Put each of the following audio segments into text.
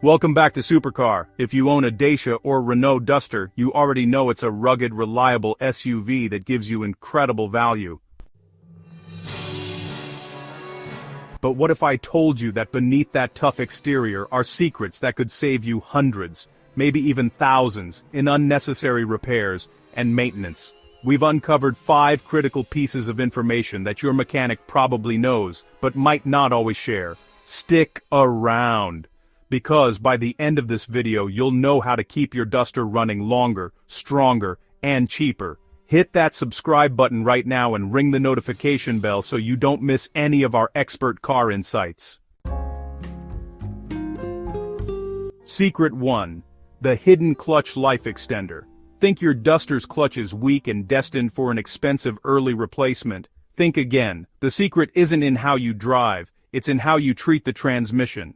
Welcome back to Supercar. If you own a Dacia or Renault Duster, you already know it's a rugged, reliable SUV that gives you incredible value. But what if I told you that beneath that tough exterior are secrets that could save you hundreds, maybe even thousands, in unnecessary repairs and maintenance? We've uncovered 5 critical pieces of information that your mechanic probably knows, but might not always share. Stick around, because by the end of this video you'll know how to keep your Duster running longer, stronger, and cheaper. Hit that subscribe button right now and ring the notification bell so you don't miss any of our expert car insights. Secret 1. The hidden clutch life extender. Think your Duster's clutch is weak and destined for an expensive early replacement? Think again. The secret isn't in how you drive, it's in how you treat the transmission.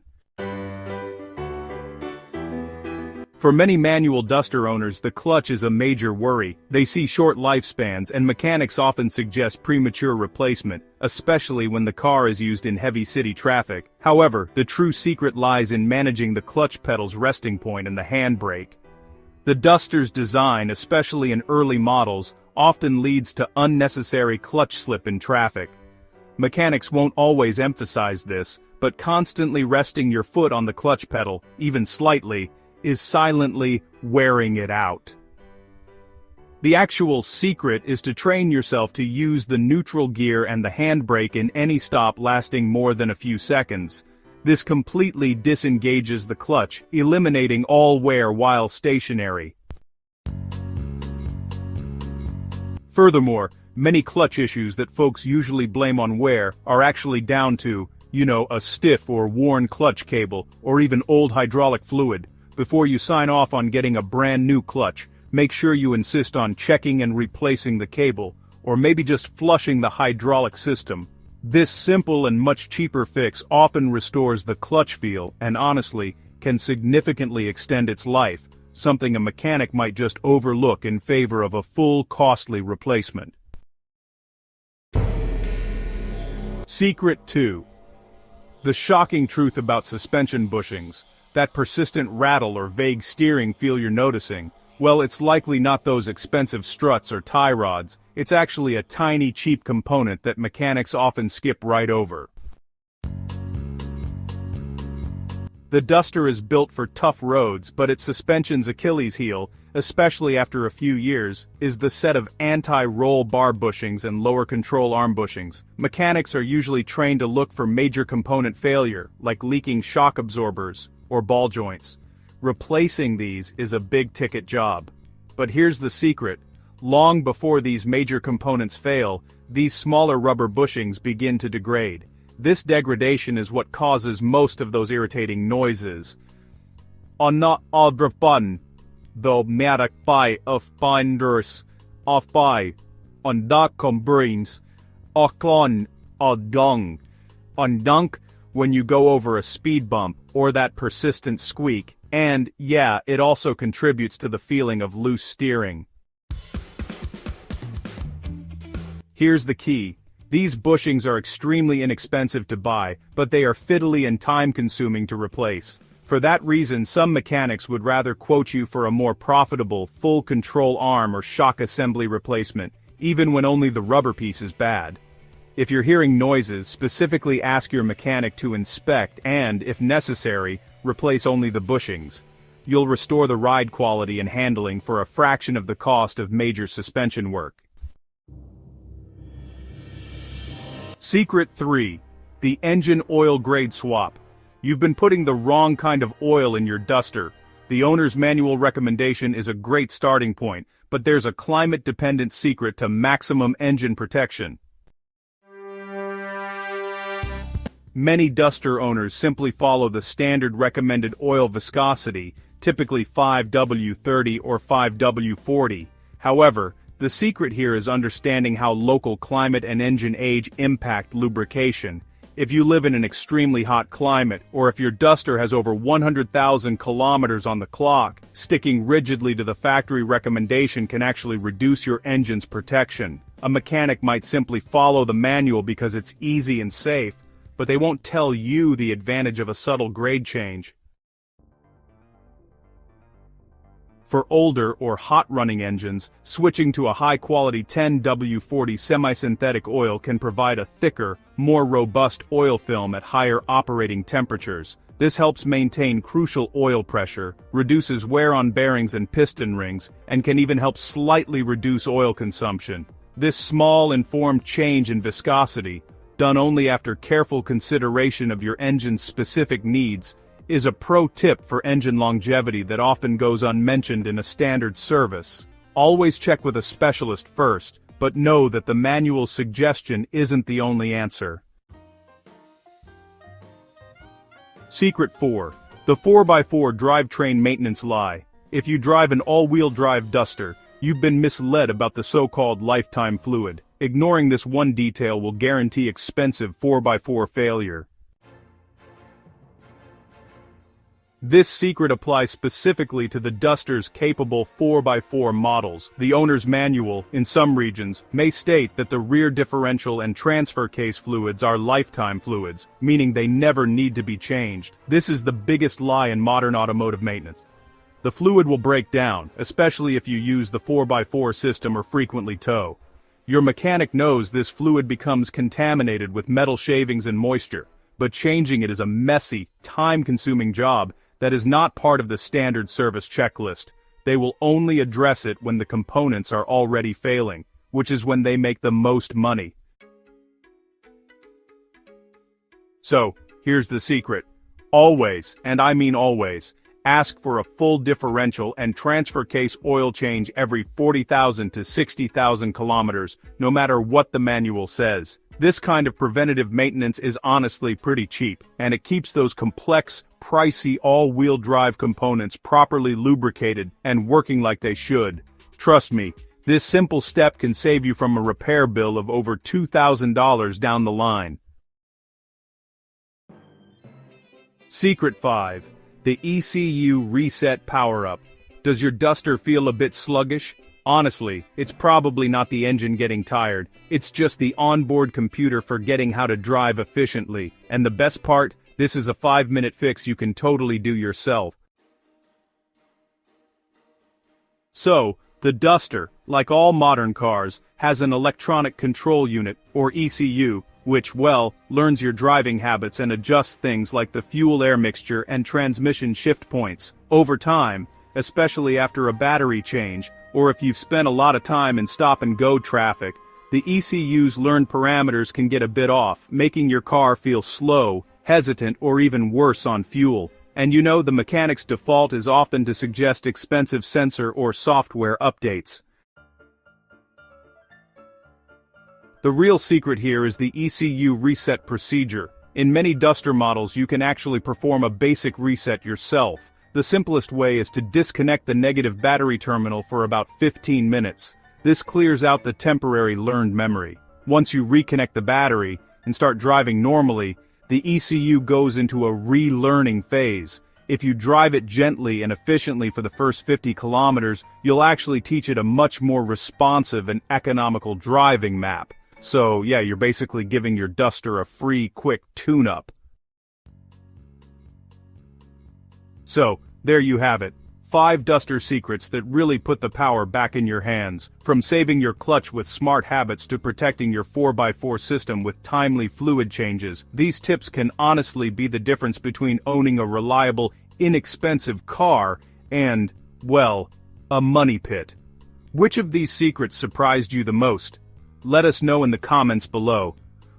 For many manual Duster owners, the clutch is a major worry. They see short lifespans, and mechanics often suggest premature replacement, especially when the car is used in heavy city traffic. However, the true secret lies in managing the clutch pedal's resting point and the handbrake. The Duster's design, especially in early models, often leads to unnecessary clutch slip in traffic. Mechanics won't always emphasize this, but constantly resting your foot on the clutch pedal, even slightly, is silently wearing it out. The actual secret is to train yourself to use the neutral gear and the handbrake in any stop lasting more than a few seconds. This completely disengages the clutch, eliminating all wear while stationary. Furthermore, many clutch issues that folks usually blame on wear are actually down to, a stiff or worn clutch cable, or even old hydraulic fluid. Before you sign off on getting a brand new clutch, make sure you insist on checking and replacing the cable, or maybe just flushing the hydraulic system. This simple and much cheaper fix often restores the clutch feel and honestly can significantly extend its life, something a mechanic might just overlook in favor of a full costly replacement. Secret 2. The shocking truth about suspension bushings. That persistent rattle or vague steering feel you're noticing, well, it's likely not those expensive struts or tie rods. It's actually a tiny cheap component that mechanics often skip right over. The Duster is built for tough roads, but its suspension's Achilles heel, especially after a few years, is the set of anti-roll bar bushings and lower control arm bushings. Mechanics are usually trained to look for major component failure, like leaking shock absorbers or ball joints. Replacing these is a big-ticket job. But here's the secret. Long before these major components fail, these smaller rubber bushings begin to degrade. This degradation is what causes most of those irritating noises. On not all button, though marak by of binders, off by, on dark brains, oclon, dung. On dunk, when you go over a speed bump, or that persistent squeak, and, yeah, it also contributes to the feeling of loose steering. Here's the key. These bushings are extremely inexpensive to buy, but they are fiddly and time-consuming to replace. For that reason, some mechanics would rather quote you for a more profitable, full-control arm or shock assembly replacement, even when only the rubber piece is bad. If you're hearing noises, specifically ask your mechanic to inspect and, if necessary, replace only the bushings. You'll restore the ride quality and handling for a fraction of the cost of major suspension work. Secret 3. The engine oil grade swap. You've been putting the wrong kind of oil in your Duster. The owner's manual recommendation is a great starting point, but there's a climate-dependent secret to maximum engine protection. Many Duster owners simply follow the standard recommended oil viscosity, typically 5W30 or 5W40. However, the secret here is understanding how local climate and engine age impact lubrication. If you live in an extremely hot climate, or if your Duster has over 100,000 kilometers on the clock, sticking rigidly to the factory recommendation can actually reduce your engine's protection. A mechanic might simply follow the manual because it's easy and safe, but they won't tell you the advantage of a subtle grade change. For older or hot-running engines, switching to a high-quality 10W40 semi-synthetic oil can provide a thicker, more robust oil film at higher operating temperatures. This helps maintain crucial oil pressure, reduces wear on bearings and piston rings, and can even help slightly reduce oil consumption. This small informed change in viscosity, done only after careful consideration of your engine's specific needs, is a pro tip for engine longevity that often goes unmentioned in a standard service. Always check with a specialist first, but know that the manual's suggestion isn't the only answer. Secret 4. The 4x4 drivetrain maintenance lie. If you drive an all-wheel drive Duster, you've been misled about the so-called lifetime fluid. Ignoring this one detail will guarantee expensive 4x4 failure. This secret applies specifically to the Duster's capable 4x4 models. The owner's manual, in some regions, may state that the rear differential and transfer case fluids are lifetime fluids, meaning they never need to be changed. This is the biggest lie in modern automotive maintenance. The fluid will break down, especially if you use the 4x4 system or frequently tow. Your mechanic knows this fluid becomes contaminated with metal shavings and moisture, but changing it is a messy, time-consuming job that is not part of the standard service checklist. They will only address it when the components are already failing, which is when they make the most money. So, here's the secret. Always, and I mean always, ask for a full differential and transfer case oil change every 40,000 to 60,000 kilometers, no matter what the manual says. This kind of preventative maintenance is honestly pretty cheap, and it keeps those complex, pricey all-wheel drive components properly lubricated and working like they should. Trust me, this simple step can save you from a repair bill of over $2,000 down the line. Secret 5. The ECU Reset Power-Up. Does your Duster feel a bit sluggish? Honestly, it's probably not the engine getting tired, it's just the onboard computer forgetting how to drive efficiently, and the best part, this is a 5-minute fix you can totally do yourself. So, the Duster, like all modern cars, has an electronic control unit, or ECU, which, well, learns your driving habits and adjusts things like the fuel-air mixture and transmission shift points. Over time, especially after a battery change, or if you've spent a lot of time in stop-and-go traffic, the ECU's learned parameters can get a bit off, making your car feel slow, hesitant, or even worse on fuel. And you know the mechanic's default is often to suggest expensive sensor or software updates. The real secret here is the ECU reset procedure. In many Duster models you can actually perform a basic reset yourself. The simplest way is to disconnect the negative battery terminal for about 15 minutes. This clears out the temporary learned memory. Once you reconnect the battery and start driving normally, the ECU goes into a relearning phase. If you drive it gently and efficiently for the first 50 kilometers, you'll actually teach it a much more responsive and economical driving map. So yeah, you're basically giving your Duster a free, quick tune-up. So, there you have it. 5 Duster secrets that really put the power back in your hands. From saving your clutch with smart habits to protecting your 4x4 system with timely fluid changes, these tips can honestly be the difference between owning a reliable, inexpensive car and, well, a money pit. Which of these secrets surprised you the most? Let us know in the comments below.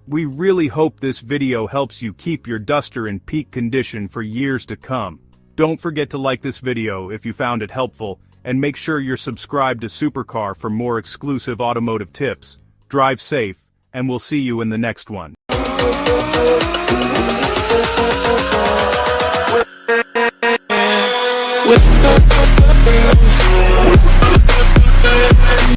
We really hope this video helps you keep your Duster in peak condition for years to come. Don't forget to like this video if you found it helpful, and make sure you're subscribed to Supercar for more exclusive automotive tips. Drive safe, and we'll see you in the next one.